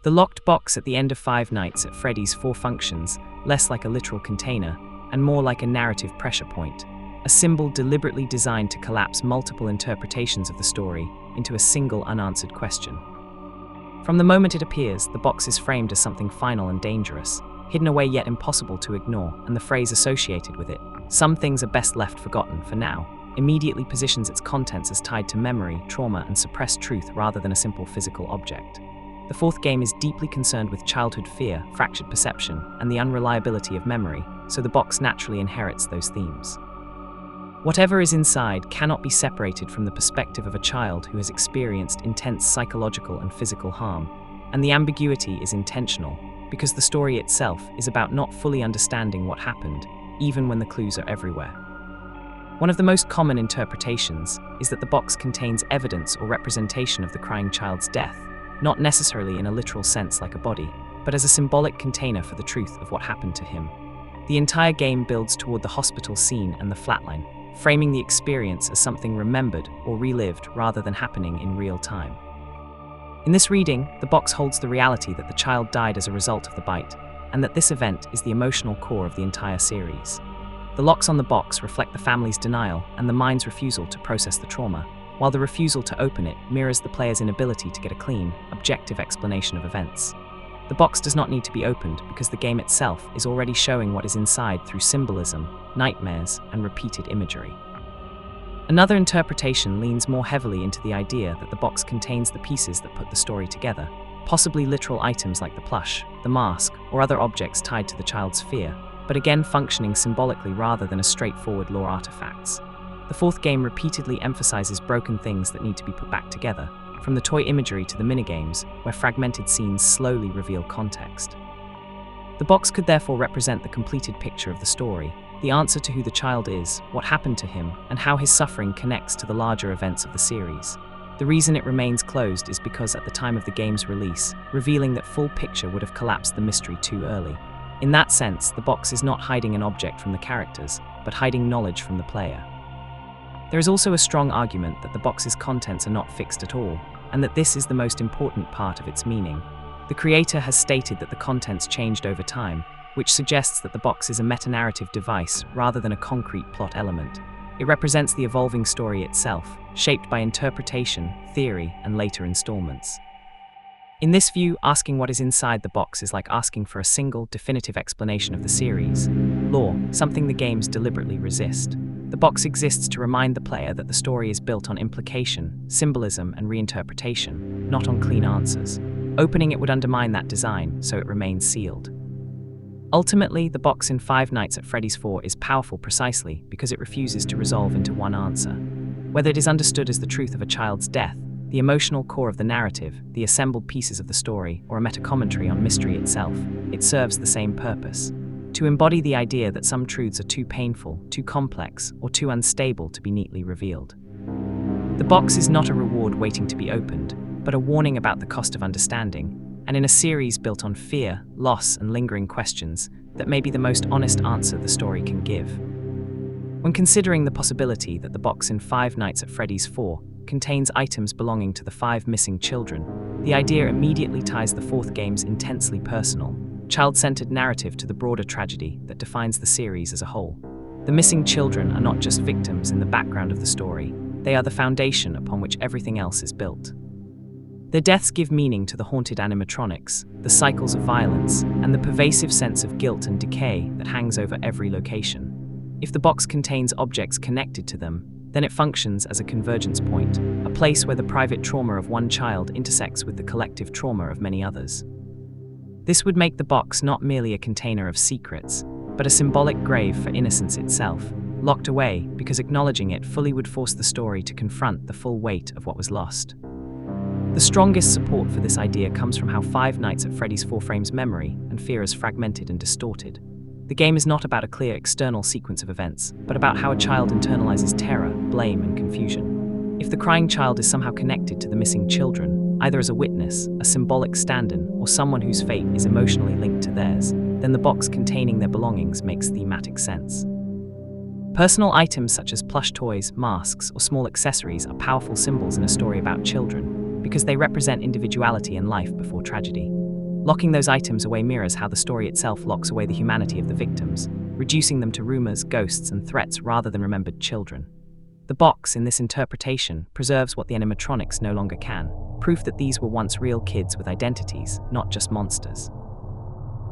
The locked box at the end of Five Nights at Freddy's 4 functions less like a literal container and more like a narrative pressure point, a symbol deliberately designed to collapse multiple interpretations of the story into a single unanswered question. From the moment it appears, the box is framed as something final and dangerous, hidden away yet impossible to ignore, and the phrase associated with it, "Some things are best left forgotten for now," immediately positions its contents as tied to memory, trauma, and suppressed truth rather than a simple physical object. The fourth game is deeply concerned with childhood fear, fractured perception, and the unreliability of memory, so the box naturally inherits those themes. Whatever is inside cannot be separated from the perspective of a child who has experienced intense psychological and physical harm, and the ambiguity is intentional, because the story itself is about not fully understanding what happened, even when the clues are everywhere. One of the most common interpretations is that the box contains evidence or representation of the crying child's death, not necessarily in a literal sense like a body, but as a symbolic container for the truth of what happened to him. The entire game builds toward the hospital scene and the flatline, framing the experience as something remembered or relived rather than happening in real time. In this reading, the box holds the reality that the child died as a result of the bite, and that this event is the emotional core of the entire series. The locks on the box reflect the family's denial and the mind's refusal to process the trauma, while the refusal to open it mirrors the player's inability to get a clean, objective explanation of events. The box does not need to be opened because the game itself is already showing what is inside through symbolism, nightmares, and repeated imagery. Another interpretation leans more heavily into the idea that the box contains the pieces that put the story together, possibly literal items like the plush, the mask, or other objects tied to the child's fear, but again functioning symbolically rather than as straightforward lore artifacts. The fourth game repeatedly emphasizes broken things that need to be put back together, from the toy imagery to the minigames, where fragmented scenes slowly reveal context. The box could therefore represent the completed picture of the story, the answer to who the child is, what happened to him, and how his suffering connects to the larger events of the series. The reason it remains closed is because at the time of the game's release, revealing that full picture would have collapsed the mystery too early. In that sense, the box is not hiding an object from the characters, but hiding knowledge from the player. There is also a strong argument that the box's contents are not fixed at all, and that this is the most important part of its meaning. The creator has stated that the contents changed over time, which suggests that the box is a meta-narrative device rather than a concrete plot element. It represents the evolving story itself, shaped by interpretation, theory, and later installments. In this view, asking what is inside the box is like asking for a single, definitive explanation of the series' lore, something the games deliberately resist. The box exists to remind the player that the story is built on implication, symbolism, and reinterpretation, not on clean answers. Opening it would undermine that design, so it remains sealed. Ultimately, the box in Five Nights at Freddy's 4 is powerful precisely because it refuses to resolve into one answer. Whether it is understood as the truth of a child's death, the emotional core of the narrative, the assembled pieces of the story, or a meta-commentary on mystery itself, it serves the same purpose: to embody the idea that some truths are too painful, too complex, or too unstable to be neatly revealed. The box is not a reward waiting to be opened, but a warning about the cost of understanding, and in a series built on fear, loss, and lingering questions, that may be the most honest answer the story can give. When considering the possibility that the box in Five Nights at Freddy's 4 contains items belonging to the 5 missing children, the idea immediately ties the fourth game's intensely personal, child-centered narrative to the broader tragedy that defines the series as a whole. The missing children are not just victims in the background of the story, they are the foundation upon which everything else is built. Their deaths give meaning to the haunted animatronics, the cycles of violence, and the pervasive sense of guilt and decay that hangs over every location. If the box contains objects connected to them, then it functions as a convergence point, a place where the private trauma of one child intersects with the collective trauma of many others. This would make the box not merely a container of secrets, but a symbolic grave for innocence itself, locked away because acknowledging it fully would force the story to confront the full weight of what was lost. The strongest support for this idea comes from how Five Nights at Freddy's 4 frames memory and fear as fragmented and distorted. The game is not about a clear external sequence of events, but about how a child internalizes terror, blame, and confusion. If the crying child is somehow connected to the missing children, either as a witness, a symbolic stand-in, or someone whose fate is emotionally linked to theirs, then the box containing their belongings makes thematic sense. Personal items such as plush toys, masks, or small accessories are powerful symbols in a story about children, because they represent individuality and life before tragedy. Locking those items away mirrors how the story itself locks away the humanity of the victims, reducing them to rumors, ghosts, and threats rather than remembered children. The box, in this interpretation, preserves what the animatronics no longer can, proof that these were once real kids with identities, not just monsters.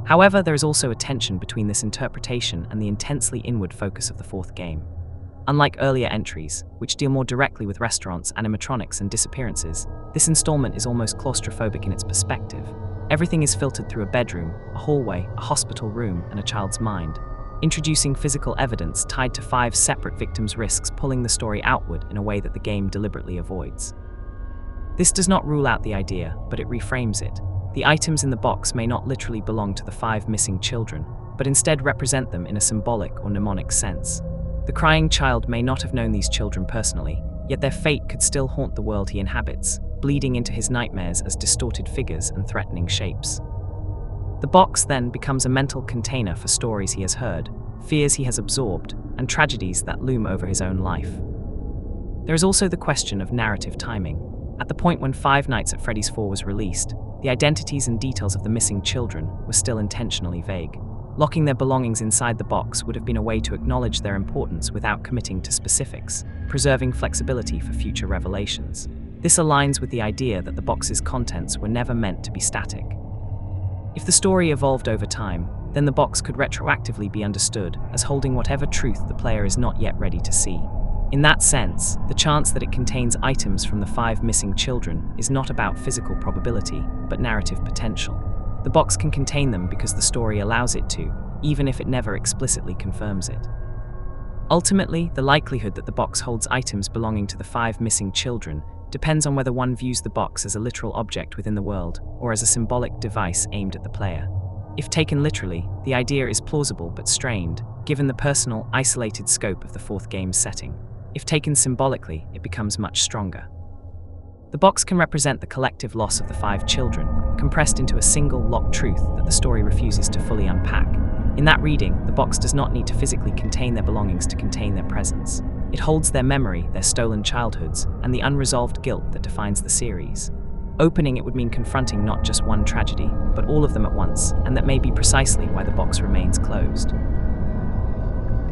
However, there is also a tension between this interpretation and the intensely inward focus of the fourth game. Unlike earlier entries, which deal more directly with restaurants, animatronics, and disappearances, this installment is almost claustrophobic in its perspective. Everything is filtered through a bedroom, a hallway, a hospital room, and a child's mind, introducing physical evidence tied to 5 separate victims' risks, pulling the story outward in a way that the game deliberately avoids. This does not rule out the idea, but it reframes it. The items in the box may not literally belong to the 5 missing children, but instead represent them in a symbolic or mnemonic sense. The crying child may not have known these children personally, yet their fate could still haunt the world he inhabits, bleeding into his nightmares as distorted figures and threatening shapes. The box then becomes a mental container for stories he has heard, fears he has absorbed, and tragedies that loom over his own life. There is also the question of narrative timing. At the point when Five Nights at Freddy's 4 was released, the identities and details of the missing children were still intentionally vague. Locking their belongings inside the box would have been a way to acknowledge their importance without committing to specifics, preserving flexibility for future revelations. This aligns with the idea that the box's contents were never meant to be static. If the story evolved over time, then the box could retroactively be understood as holding whatever truth the player is not yet ready to see. In that sense, the chance that it contains items from the 5 missing children is not about physical probability, but narrative potential. The box can contain them because the story allows it to, even if it never explicitly confirms it. Ultimately, the likelihood that the box holds items belonging to the 5 missing children depends on whether one views the box as a literal object within the world or as a symbolic device aimed at the player. If taken literally, the idea is plausible but strained, given the personal, isolated scope of the fourth game's setting. If taken symbolically, it becomes much stronger. The box can represent the collective loss of the 5 children, compressed into a single, locked truth that the story refuses to fully unpack. In that reading, the box does not need to physically contain their belongings to contain their presence. It holds their memory, their stolen childhoods, and the unresolved guilt that defines the series. Opening it would mean confronting not just one tragedy, but all of them at once, and that may be precisely why the box remains closed.